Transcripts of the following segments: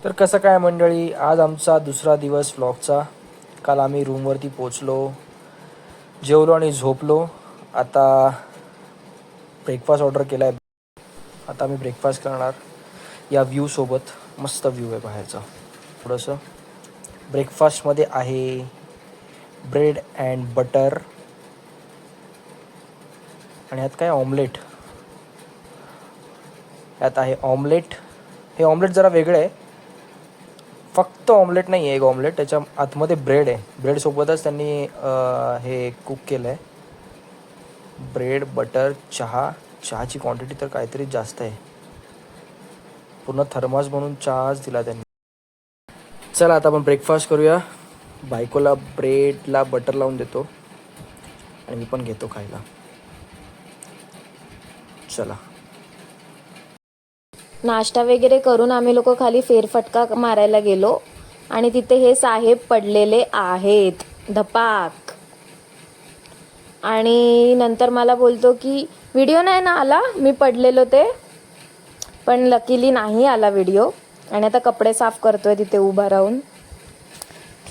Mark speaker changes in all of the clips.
Speaker 1: तर कसं काय मंडळी, आज आमचा दुसरा दिवस व्लॉगचा. काल आम्ही रूमवरती पोचलो, जेवलो आणि झोपलो. आता ब्रेकफास्ट ऑर्डर केला आहे. आता आम्ही ब्रेकफास्ट करणार या व्ह्यूसोबत. मस्त व्ह्यू आहे बाहेरचा. थोडंसं ब्रेकफास्टमध्ये आहे ब्रेड अँड बटर आणि यात काय ऑमलेट. यात आहे ऑमलेट. हे ऑमलेट जरा वेगळं आहे, फक्त ऑमलेट नाही आहे, एक ऑमलेट त्याच्या आतमध्ये ब्रेड आहे. ब्रेडसोबतच त्यांनी हे कुक केलं आहे. ब्रेड, बटर, चहाची क्वांटिटी तर काहीतरी जास्त आहे. पूर्ण थर्मास बनवून चहाच दिला त्यांनी. चला आता आपण ब्रेकफास्ट करूया. बायकोला ब्रेडला बटर लावून देतो आणि मी पण घेतो खायला. चला.
Speaker 2: नाश्ता वगैरे करून आम्ही लोक खाली फेरफटका मारायला गेलो आणि तिथे हे साहेब पडलेले आहेत धपाक. आणि नंतर मला बोलतो की व्हिडिओ नाही ना आला, मी पडलेलो ते. पण लकीली नाही आला व्हिडिओ. आणि आता कपडे साफ करतोय तिथे उभा राहून.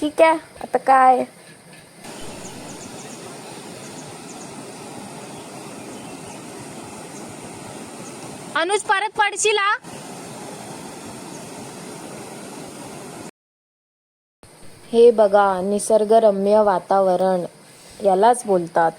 Speaker 2: ठीक आहे, आता काय. अनुज परत पडशील हा. हे बघा, निसर्गरम्य वातावरण यालाच बोलतात.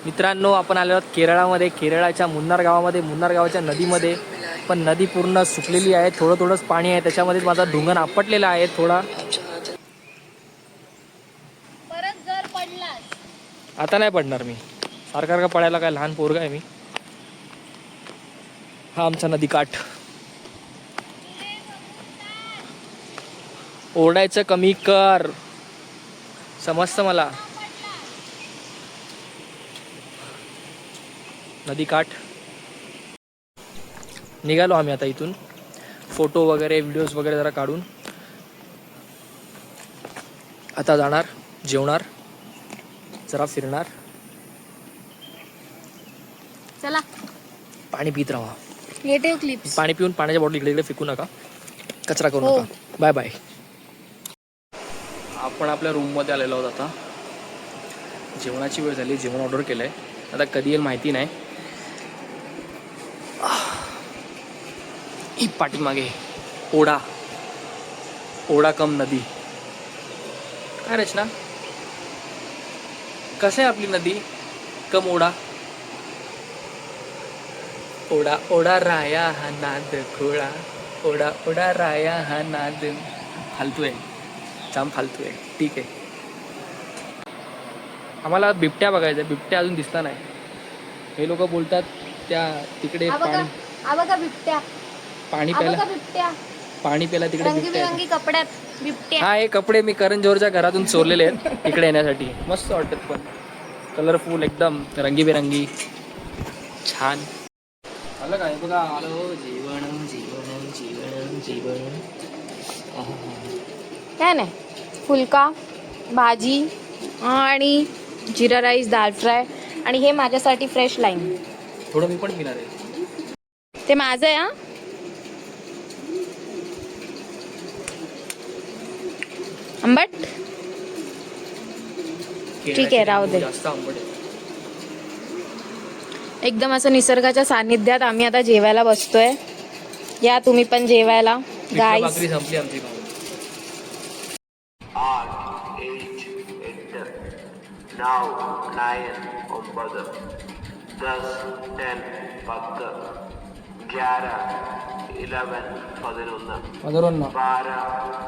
Speaker 1: मित्रांनो, आपण आलो आहोत केरळामध्ये. केरळाच्या मुन्नार गावामध्ये, मुन्नार गावाच्या नदीमध्ये. पण नदी पूर्ण सुकलेली आहे, थोडं थोडंच पाणी आहे. त्याच्यामध्ये माझा ढुंगण आपटलेला आहे थोडा.
Speaker 2: परत जर पडलास
Speaker 1: आता नाही पडणार मी. सारखा पडायला काय लहान पोरगा आहे मी. हा आमचा नदीकाठ. ओरडायचं कमी कर, समजतं मला. नदीकाठ निघालो आम्ही आता इथून. फोटो वगैरे, व्हिडिओज वगैरे जरा काढून आता जाणार, जेवणार, जरा फिरणार.
Speaker 2: चला.
Speaker 1: पाणी पित राहा.
Speaker 2: हे ठेव क्लिप्स.
Speaker 1: पाणी पिऊन पाण्याच्या बॉटल इकडे इकडे फेकू नका, कचरा करू
Speaker 2: हो.
Speaker 1: नका. Bye bye. आपण आपल्या रूममध्ये आलेलो आहोत. आता जेवणाची वेळ झाली. जेवण ऑर्डर केलं आहे. आता कधी येईल माहिती नाही. ही पाठीमागे ओढा कम नदी. काय रचना, कसं आहे आपली नदी कम ओढा. ओढा ओढा राया हा नाद खोळा. ओढा ओढा राया हा नाद. फालतू आहे, जाम फालतू आहे. ठीक आहे. आम्हाला बिबट्या बघायचा. बिबट्या अजून दिसला नाही. हे लोक बोलतात त्या तिकडे
Speaker 2: बिबट्या.
Speaker 1: पाणी प्यायला तिकडे बिबट्या.
Speaker 2: रंगी कपड्यात बिबट्या.
Speaker 1: हा, हे कपडे मी करण जोहरच्या घरातून चोरलेले आहेत इकडे येण्यासाठी. मस्त वाटतात, पण कलरफुल एकदम, रंगीबेरंगी, छान. आलं काय बघा. आलो जीवन जीवन जीवन जीवन.
Speaker 2: काय नाही, फुलका भाजी आणि जिरा राईस, दाल फ्राय. आणि हे माझ्यासाठी फ्रेश लाईम.
Speaker 1: थोडं मी पण पिणार आहे.
Speaker 2: ते माझं आहे. हा, आंबट. ठीक आहे, राहू दे.
Speaker 1: जास्त आंबट आहे.
Speaker 2: एकदम असं निसर्गाच्या सानिध्यात आम्ही आता जेवायला बसतोय. या तुम्ही पण जेवायला गाईस.
Speaker 1: भाकरी संपली आमची.
Speaker 3: 8, 8, 9, 9, 10, 10, 11, 11, 11, 11, 12,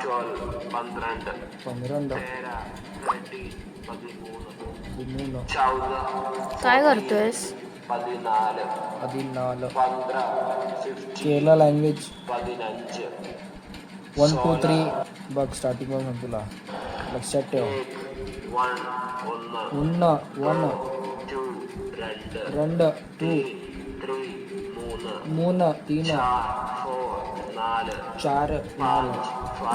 Speaker 3: 12, 15, 13, 14,
Speaker 2: काय करतोयस?
Speaker 3: 15,
Speaker 1: केरला लँग्वेज
Speaker 3: 15,
Speaker 1: 1 2 3 बघ. स्टार्टिंग पासून तुला लक्षात ठेव.
Speaker 3: 1,
Speaker 1: 1 1
Speaker 3: 2,
Speaker 1: 2 2 3 3 4 4 4.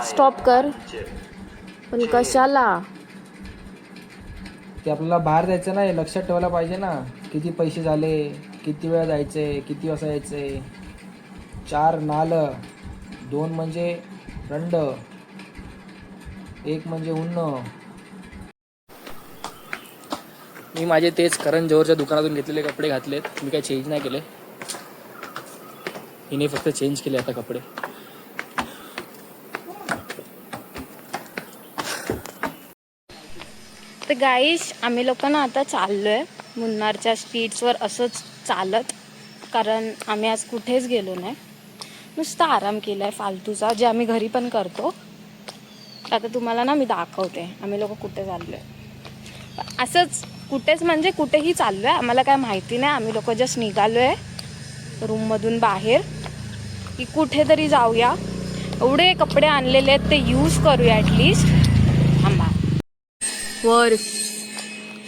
Speaker 2: स्टॉप कर. पण कशाला?
Speaker 1: ते आपल्याला बाहेर जायचं नाही, लक्षात ठेवायला पाहिजे ना, किती पैसे झाले, किती वेळा जायचे, किती वाजता यायचे. 4 नालं, 2 म्हणजे रंड, 1 म्हणजे उन्न. मी माझे तेच करण जोहरच्या दुकानातून घेतलेले कपडे घातलेत. मी काही चेंज नाही केले, हिने फक्त चेंज केले आता कपडे.
Speaker 2: तर गाईस आम्ही लोक ना आता चाललोय मुन्नारच्या स्ट्रीट्सवर असंच चालत, कारण आम्ही आज कुठेच गेलो नाही, नुसता आराम केलाय फालतूचा, जे आम्ही घरी पण करतो. आता तुम्हाला ना मी दाखवते आम्ही लोक कुठे चाललोय. असंच कुठेच म्हणजे कुठेही चाललोय, आम्हाला काय माहिती नाही. आम्ही लोक जस्ट निघालोय रूममधून बाहेर की कुठेतरी जाऊया. एवढे कपडे आणलेले आहेत ते यूज करूया ॲटलिस्ट. थांबा, वर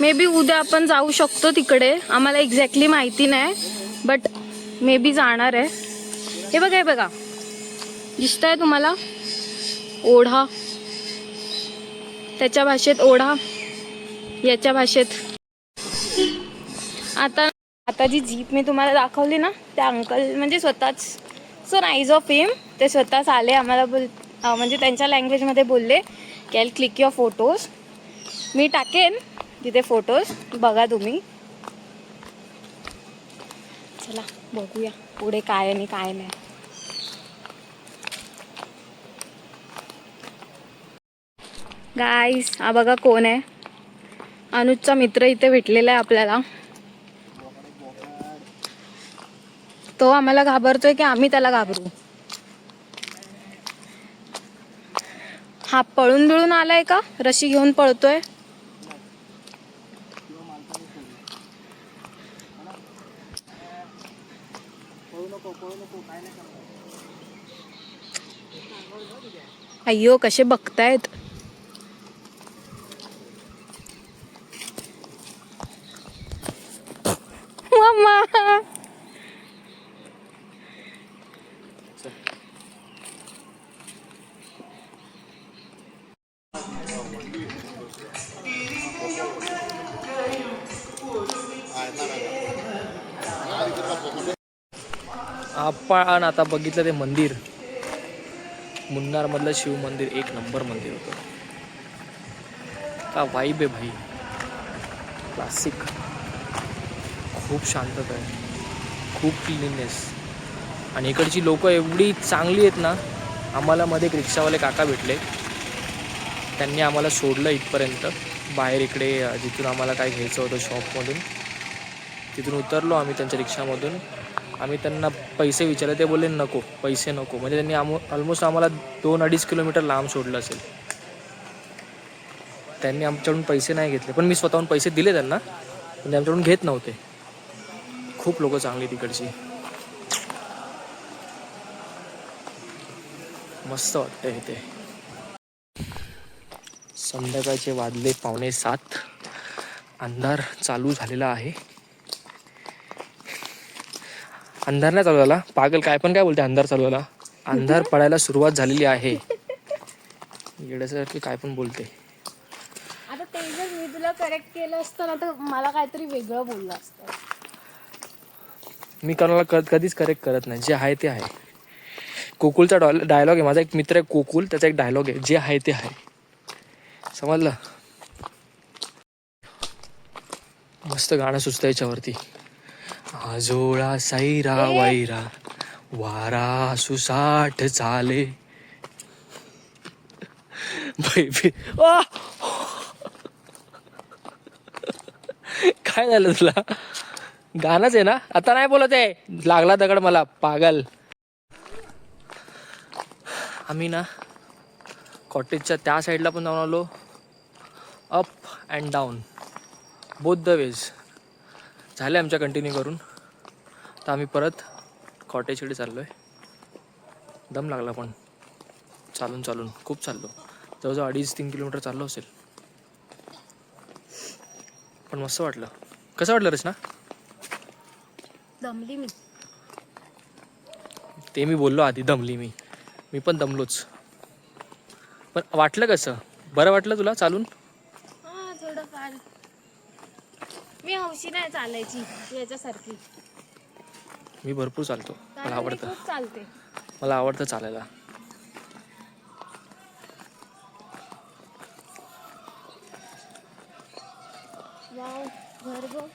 Speaker 2: मे बी उद्या आपण जाऊ शकतो तिकडे, आम्हाला एक्झॅक्टली माहिती नाही, बट मे बी जाणार आहे. हे बघा, हे बघा, दिसतंय तुम्हाला ओढा, त्याच्या भाषेत ओढा, याच्या भाषेत. आता जी जीप मी तुम्हाला दाखवली ना, त्या अंकल म्हणजे स्वतःच, सो नाईस ऑफ हिम, ते स्वतःच आले आम्हाला म्हणजे त्यांच्या लँग्वेजमध्ये बोलले की आय क्लिक युअर फोटोज. मी टाकेन तिथे फोटोज, बघा तुम्ही. चला बघूया पुढे काय आणि काय नाही. गाईस हा बघा कोण आहे, अनुजचा मित्र इथे भेटलेला आहे आपल्याला. तो आम्हाला घाबरतोय की आम्ही त्याला घाबरू. हा पळून बिळून आलाय का, रशी घेऊन पळतोय? अय्यो कसे बघतायत. मम्मा
Speaker 1: आपण आता बघितलं ते मंदिर, मुन्नारमधलं शिव मंदिर, 1 नंबर मंदिर होतं. का वाईब आहे भाई, क्लासिक. खूप शांतता आहे, खूप क्लीननेस, आणि इकडची लोक एवढी चांगली आहेत ना. आम्हाला मध्ये एक रिक्षावाले काका भेटले, त्यांनी आम्हाला सोडलं इथपर्यंत बाहेर, इकडे जिथून आम्हाला काय घ्यायचं होतं शॉपमधून. तिथून उतरलो आम्ही त्यांच्या रिक्षामधून. आम्ही त्यांना पैसे विचारले, ते बोलले नको, पैसे नको. म्हणजे त्यांनी ऑलमोस्ट आम्हाला 2-2.5 किलोमीटर लांब सोडलं असेल. त्यांनी आमच्याकडून पैसे नाही घेतले, पण मी स्वतःहून पैसे दिले त्यांना, पण ते आमच्याकडून घेत नव्हते. खूप लोक चांगली तिकडची, मस्त वाटतं इथे. संध्याकाळचे वाजले 6:45, अंधार चालू झालेला आहे. अंधार नाही चालू झाला, पागल काय पण काय बोलते, अंधार चालू झाला, अंधार पडायला सुरुवात झालेली आहे. येड्यासारखी काय पण बोलते.
Speaker 2: आता ते जर मी तुला करेक्ट केलं असतं ना तर मला काहीतरी वेगळं बोललं असतं.
Speaker 1: मी कोणाला कधीच करेक्ट करत नाही, जे आहे ते आहे. कोकुलचा डायलॉग आहे, माझा एक मित्र आहे कोकुल, त्याचा एक डायलॉग आहे, जे आहे ते आहे. समजलं? मस्त गाणं सुचतं याच्यावरती. आजोळा सैरा वैरा वारा सुसाट चाले. काय झालं तुला? गाणंच आहे ना, आता नाही बोलत आहे. लागला दगड मला, पागल. आम्ही ना कॉटेजच्या त्या साईडला पण जाऊन आलो, up and down, both the ways झाले आमच्या कंटिन्यू करून. तर आम्ही परत कॉटेजकडे चाललो आहे. दम लागला पण चालून चालून, खूप चाललो, जवळजवळ 2.5-3 किलोमीटर चाललो असेल. पण मस्त वाटलं. कसं वाटलं रचना?
Speaker 2: दमली मी.
Speaker 1: ते मी बोललो आधी, दमली मी पण दमलोच. पण वाटलं कसं? बरं वाटलं तुला चालून?
Speaker 2: हा थोडंफार. मी हौशी नाही चालायची याच्यासारखी,
Speaker 1: मी भरपूर चालतो, मला
Speaker 2: कारण मी
Speaker 1: आवडतं.
Speaker 2: खूप चालते.
Speaker 1: मला आवडतं चालायला.
Speaker 2: वाव, घर बघ.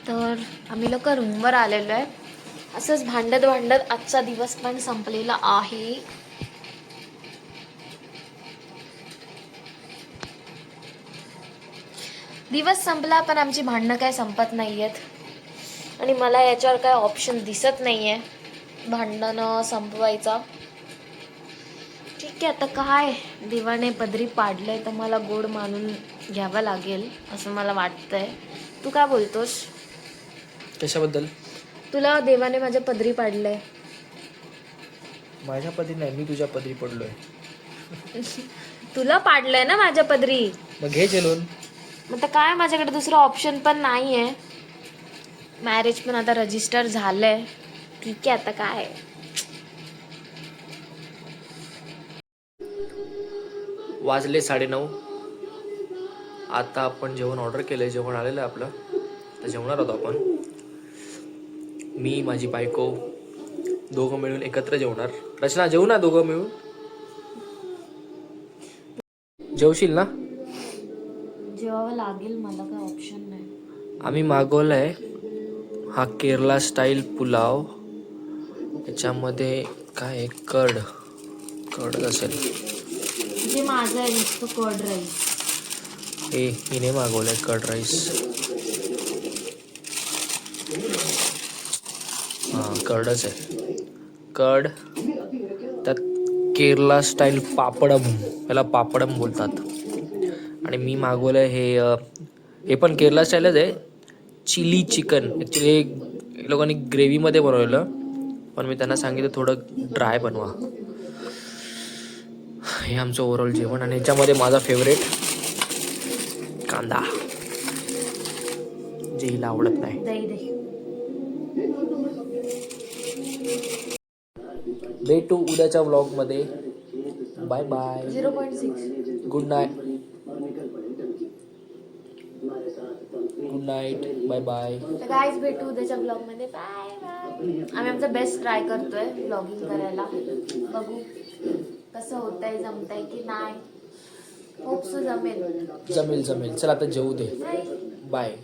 Speaker 2: तर आम्ही लोक रूमवर आलेलो आहे. असंच भांडत भांडत आजचा दिवस पण संपलेला आहे. दिवस संपला पण आमची भांडणं काय संपत नाही आहेत आणि मला याच्यावर काय ऑप्शन दिसत नाही आहे भांडणं संपवायचा. ठीक आहे, आता काय देवाने पदरी पाडलंय तर मला गोड मानून घ्यावं लागेल असं मला वाटतंय. तू काय बोलतोस?
Speaker 1: कशाबद्दल?
Speaker 2: तुला देवाने माझ्या पदरी पाडलंय.
Speaker 1: माझ्या पदरी नाही, मी तुझ्या पदरी पडलोय.
Speaker 2: तुला पाडलंय ना माझ्या पदरी,
Speaker 1: मग घे चलून.
Speaker 2: मग तर काय माझ्याकडे दुसरं ऑप्शन पण नाही आहे. मॅरेज पण आता रजिस्टर झालंय. ठीक आहे, आता काय.
Speaker 1: वाजले 9:30. आता आपण जेवण ऑर्डर केलंय, जेवण आलेलं आहे आपलं. तर जेवणार आहोत आपण. मी, माझी बायको दोघं मिळून एकत्र जेवणार. रचना, जेवू ना दोघं मिळून? जेवशील ना?
Speaker 2: जेवावं लागेल, मला काय ऑप्शन नाही.
Speaker 1: आम्ही मागवलाय हा केरला स्टाईल पुलाव. याच्यामध्ये काय आहे, कर्ड असेल.
Speaker 2: जे माझं आहे नुसतं कर्ड राईस.
Speaker 1: हिने मागवलंय कर्ड राईस. हां, कर्डच आहे. कर्ड, त्यात केरला स्टाईल पापडम, याला पापडम बोलतात. आणि मी मागवलंय हे पण केरला स्टाईलच आहे, चिली चिकन. ॲक्च्युली हे लोकांनी ग्रेव्हीमध्ये बनवलेलं, पण मी त्यांना सांगितलं थोडं ड्राय बनवा. हे आमचं ओव्हरऑल जेवण. आणि याच्यामध्ये माझा फेवरेट कांदा, जे हिला आवडत नाही.
Speaker 2: दही.
Speaker 1: भेटू उद्याच्या व्लॉगमध्ये. Bye bye.
Speaker 2: 0.6.
Speaker 1: Good night. Good night. Bye bye.
Speaker 2: तर गाईज भेटू उद्याच्या ब्लॉगमध्ये. Bye bye. आम्ही आमचा बेस्ट ट्राय करतोय ब्लॉगिंग करायला. बघू कसं होतंय, जमतंय की नाही. होप सो जमेल.
Speaker 1: जमेल. चल आता जेवू दे.
Speaker 2: बाय.
Speaker 1: बाय.